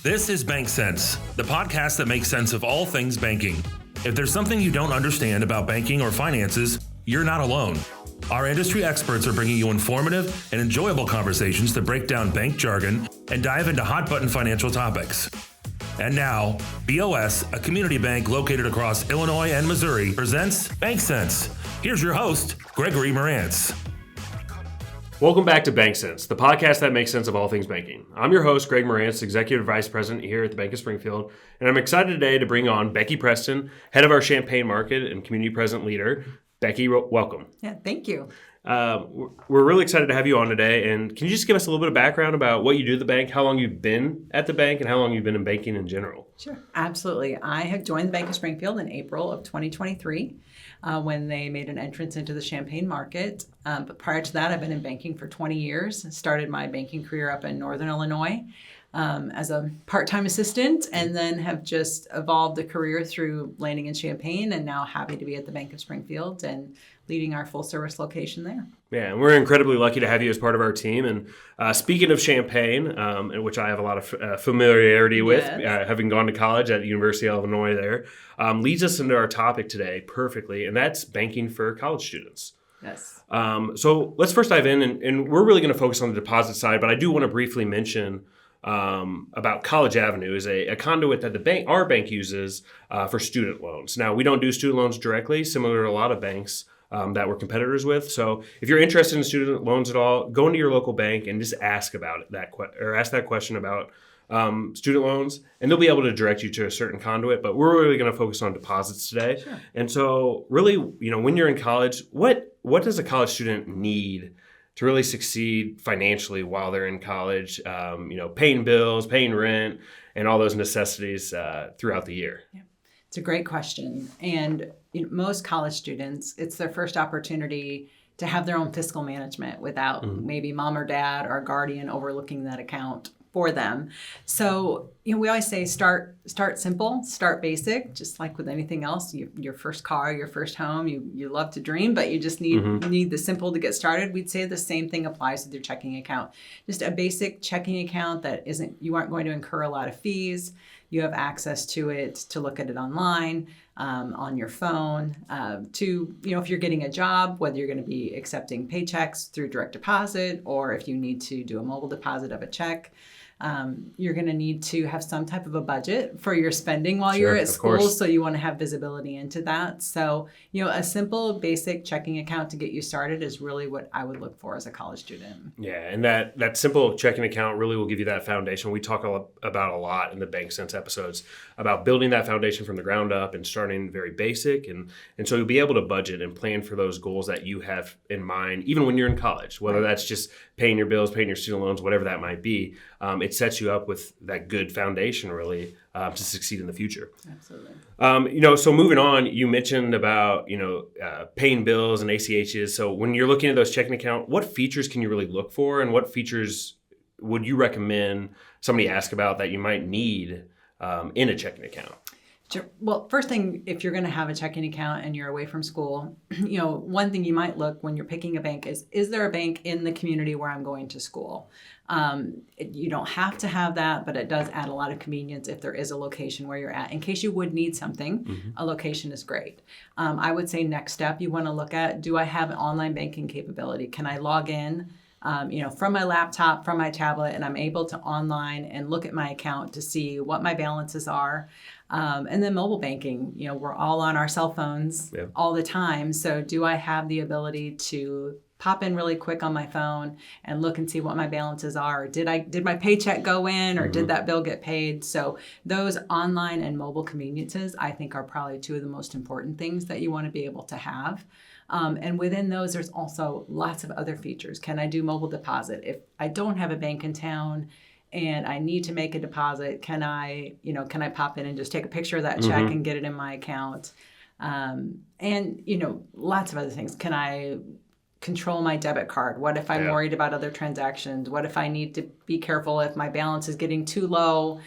This is BankCents, the podcast that makes sense of all things banking. If there's something you don't understand about banking or finances, you're not alone. Our industry experts are bringing you informative and enjoyable conversations that break down bank jargon and dive into hot-button financial topics. And now, BOS, a community bank located across Illinois and Missouri, presents BankCents. Here's your host, Gregory Marantz. Welcome back to BankCents, the podcast that makes sense of all things banking. I'm your host, Greg Marantz, Executive Vice President here at the Bank of Springfield, and I'm excited today to bring on Becky Preston, head of our Champaign market and community president leader. Becky, welcome. Yeah, thank you. We're really excited to have you on today, and can you just give us a little bit of background about what you do at the bank, how long you've been at the bank, and how long you've been in banking in general? Sure, absolutely. I have joined the Bank of Springfield in April of 2023 when they made an entrance into the Champaign market. But prior to that, I've been in banking for 20 years. Started my banking career up in Northern Illinois as a part-time assistant, and then have just evolved a career through landing in Champaign, and now happy to be at the Bank of Springfield and leading our full-service location there. Yeah, and we're incredibly lucky to have you as part of our team. And speaking of Champaign, in which I have a lot of familiarity with, having gone to college at the University of Illinois there, leads us into our topic today perfectly, and that's banking for college students. Yes. So let's first dive in, and we're really going to focus on the deposit side, but I do want to briefly mention about College Avenue is a conduit that our bank uses for student loans. Now, we don't do student loans directly, similar to a lot of banks that we're competitors with. So if you're interested in student loans at all, go into your local bank and just ask about ask that question about student loans, and they'll be able to direct you to a certain conduit. But we're really going to focus on deposits today. Sure. And so really, when you're in college, what does a college student need to really succeed financially while they're in college, paying bills, paying rent, and all those necessities throughout the year? Yeah. It's a great question. And most college students, it's their first opportunity to have their own fiscal management without maybe mom or dad or a guardian overlooking that account for them. So, we always say start simple, start basic, just like with anything else. Your first car, your first home, you love to dream, but you just need the simple to get started. We'd say the same thing applies with your checking account. Just a basic checking account that you aren't going to incur a lot of fees. You have access to it to look at it online, on your phone, if you're getting a job, whether you're going to be accepting paychecks through direct deposit, or if you need to do a mobile deposit of a check. You're going to need to have some type of a budget for your spending while you're at school. So you want to have visibility into that. So, a simple, basic checking account to get you started is really what I would look for as a college student. Yeah, and that simple checking account really will give you that foundation. We talk about a lot in the BankCents episodes about building that foundation from the ground up and starting very basic. And so you'll be able to budget and plan for those goals that you have in mind, even when you're in college, whether that's just paying your bills, paying your student loans, whatever that might be. It sets you up with that good foundation, really, to succeed in the future. Absolutely. So moving on, you mentioned about, paying bills and ACHs. So when you're looking at those checking account, what features can you really look for, and what features would you recommend somebody ask about that you might need in a checking account? Sure. Well, first thing, if you're going to have a checking account and you're away from school, one thing you might look when you're picking a bank is there a bank in the community where I'm going to school? You don't have to have that, but it does add a lot of convenience if there is a location where you're at. In case you would need something, a location is great. I would say next step, you want to look at, do I have an online banking capability? Can I log in? From my laptop, from my tablet, and I'm able to online and look at my account to see what my balances are. And then mobile banking, we're all on our cell phones all the time. So do I have the ability to pop in really quick on my phone and look and see what my balances are? Did my paycheck go in, or did that bill get paid? So those online and mobile conveniences, I think, are probably two of the most important things that you want to be able to have. And within those, there's also lots of other features. Can I do mobile deposit? If I don't have a bank in town and I need to make a deposit, can I pop in and just take a picture of that check and get it in my account? Lots of other things. Can I control my debit card? What if I'm worried about other transactions? What if I need to be careful if my balance is getting too low?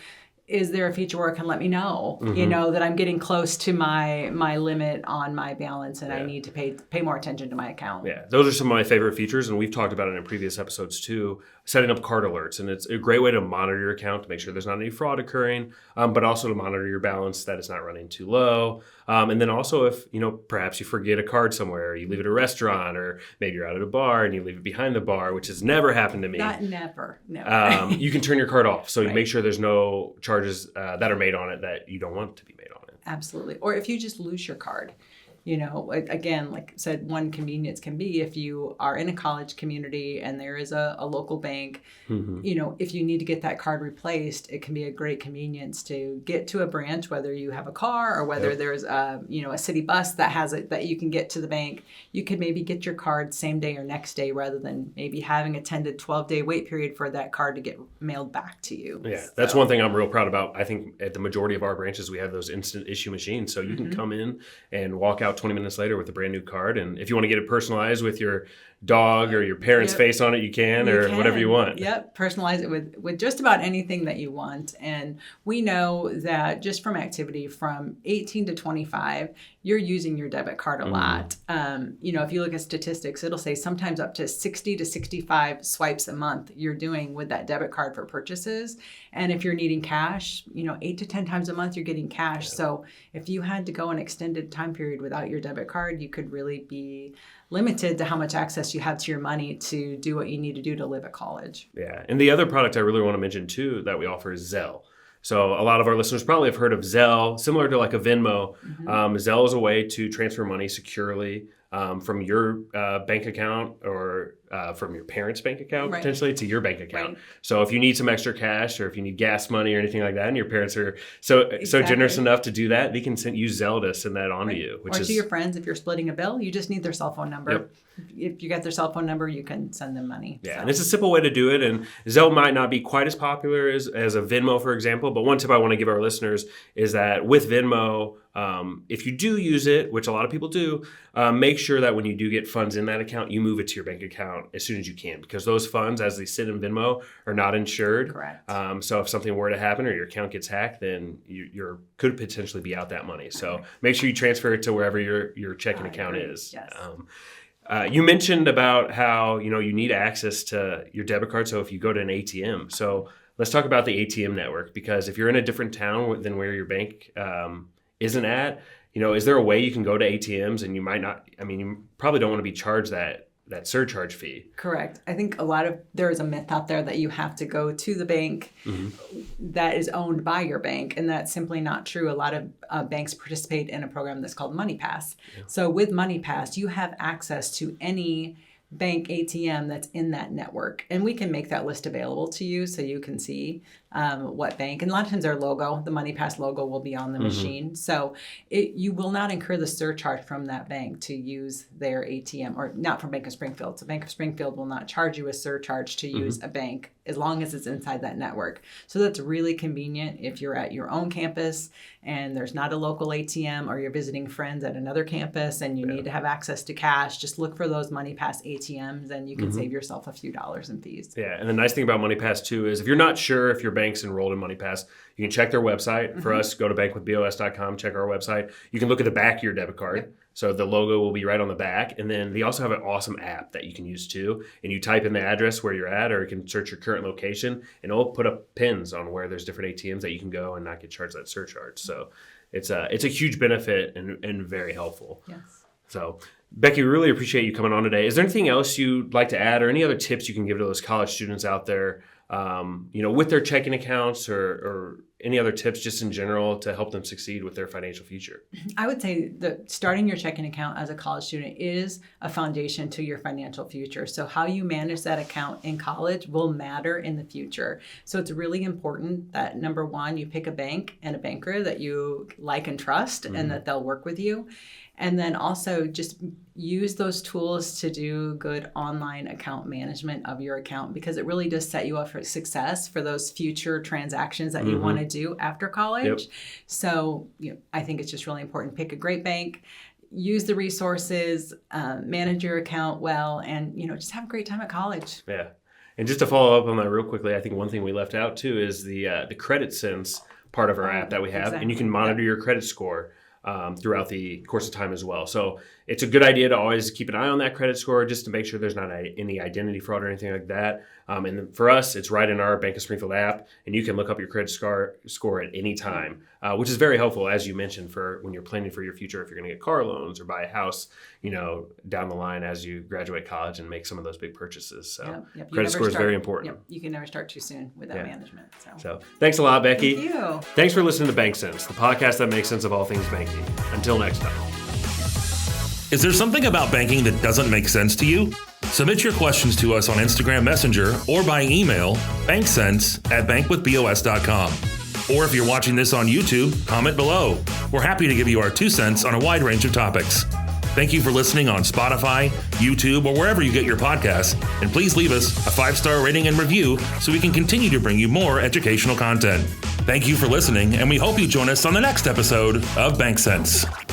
is there a feature where it can let me know, that I'm getting close to my limit on my balance and I need to pay more attention to my account? Yeah, those are some of my favorite features, and we've talked about it in previous episodes too. Setting up card alerts, and it's a great way to monitor your account to make sure there's not any fraud occurring, but also to monitor your balance, that it's not running too low. And then also if, perhaps you forget a card somewhere, or you leave it at a restaurant, or maybe you're out at a bar and you leave it behind the bar, which has never happened to me. Never. You can turn your card off, so you make sure there's no charges that are made on it that you don't want to be made on it. Absolutely. Or if you just lose your card. Again, like I said, one convenience can be if you are in a college community and there is a local bank, if you need to get that card replaced, it can be a great convenience to get to a branch, whether you have a car or whether there's a city bus that has it that you can get to the bank. You could maybe get your card same day or next day rather than maybe having a 10 to 12-day wait period for that card to get mailed back to you. Yeah, that's one thing I'm real proud about. I think at the majority of our branches, we have those instant issue machines. So you can come in and walk out 20 minutes later with a brand new card. And if you want to get it personalized with your dog or your parent's face on it, you can, whatever you want. Yep, personalize it with just about anything that you want. And we know that just from activity from 18 to 25, you're using your debit card a lot. If you look at statistics, it'll say sometimes up to 60 to 65 swipes a month you're doing with that debit card for purchases. And if you're needing cash, 8 to 10 times a month you're getting cash. Yeah. So if you had to go an extended time period without your debit card, you could really be limited to how much access you have to your money to do what you need to do to live at college. Yeah. And the other product I really want to mention too that we offer is Zelle. So a lot of our listeners probably have heard of Zelle, similar to like a Venmo. Zelle is a way to transfer money securely from your bank account or from your parents' bank account potentially to your bank account. Right. So if you need some extra cash or if you need gas money or anything like that, and your parents are so generous enough to do that, they can use Zelle to send that on to you. Or to your friends, if you're splitting a bill, you just need their cell phone number. Yep. If you got their cell phone number, you can send them money. Yeah, and it's a simple way to do it. And Zelle might not be quite as popular as a Venmo, for example. But one tip I want to give our listeners is that with Venmo, if you do use it, which a lot of people do, make sure that when you do get funds in that account, you move it to your bank account as soon as you can, because those funds, as they sit in Venmo, are not insured. Correct. So if something were to happen or your account gets hacked, then you could potentially be out that money. So make sure you transfer it to wherever your checking account is. Yes. You mentioned about how you need access to your debit card. So if you go to an ATM, so let's talk about the ATM network, because if you're in a different town than where your bank isn't at, is there a way you can go to ATMs and you might not? I mean, you probably don't want to be charged that surcharge fee. Correct. I think there is a myth out there that you have to go to the bank that is owned by your bank, and that's simply not true. A lot of banks participate in a program that's called MoneyPass. Yeah. So with MoneyPass, you have access to any bank ATM that's in that network, and we can make that list available to you so you can see what bank. And a lot of times our logo, the MoneyPass logo, will be on the machine, so you will not incur the surcharge from that bank to use their ATM, or not from Bank of Springfield. So Bank of Springfield will not charge you a surcharge to use a bank as long as it's inside that network. So that's really convenient if you're at your own campus and there's not a local ATM, or you're visiting friends at another campus and you need to have access to cash. Just look for those MoneyPass ATMs and you can save yourself a few dollars in fees. Yeah, and the nice thing about MoneyPass too is if you're not sure if your bank's enrolled in MoneyPass, you can check their website. For us, go to bankwithbos.com, check our website. You can look at the back of your debit card. Yep. So the logo will be right on the back. And then they also have an awesome app that you can use too. And you type in the address where you're at, or you can search your current location, and it'll put up pins on where there's different ATMs that you can go and not get charged that surcharge. So it's a huge benefit and very helpful. Yes. So Becky, we really appreciate you coming on today. Is there anything else you'd like to add, or any other tips you can give to those college students out there, with their checking accounts, or any other tips just in general to help them succeed with their financial future? I would say that starting your checking account as a college student is a foundation to your financial future. So how you manage that account in college will matter in the future. So it's really important that, number one, you pick a bank and a banker that you like and trust, and that they'll work with you. And then also just use those tools to do good online account management of your account, because it really does set you up for success for those future transactions that you want to do after college. Yep. So I think it's just really important. Pick a great bank, use the resources, manage your account well, and just have a great time at college. Yeah. And just to follow up on that real quickly, I think one thing we left out too is the CreditSense part of our app that we have, and you can monitor your credit score throughout the course of time as well. So it's a good idea to always keep an eye on that credit score just to make sure there's not any identity fraud or anything like that. And then for us, it's right in our Bank of Springfield app, and you can look up your credit score at any time, which is very helpful, as you mentioned, for when you're planning for your future, if you're going to get car loans or buy a house, down the line as you graduate college and make some of those big purchases. So credit score is very important. Yep. You can never start too soon with that management. So thanks a lot, Becky. Thank you. Thanks for listening to BankCents, the podcast that makes sense of all things banking. Until next time. Is there something about banking that doesn't make sense to you? Submit your questions to us on Instagram Messenger or by email, bankcents@bankwithbos.com. Or if you're watching this on YouTube, comment below. We're happy to give you our 2 cents on a wide range of topics. Thank you for listening on Spotify, YouTube, or wherever you get your podcasts. And please leave us a 5-star rating and review so we can continue to bring you more educational content. Thank you for listening, and we hope you join us on the next episode of BankCents.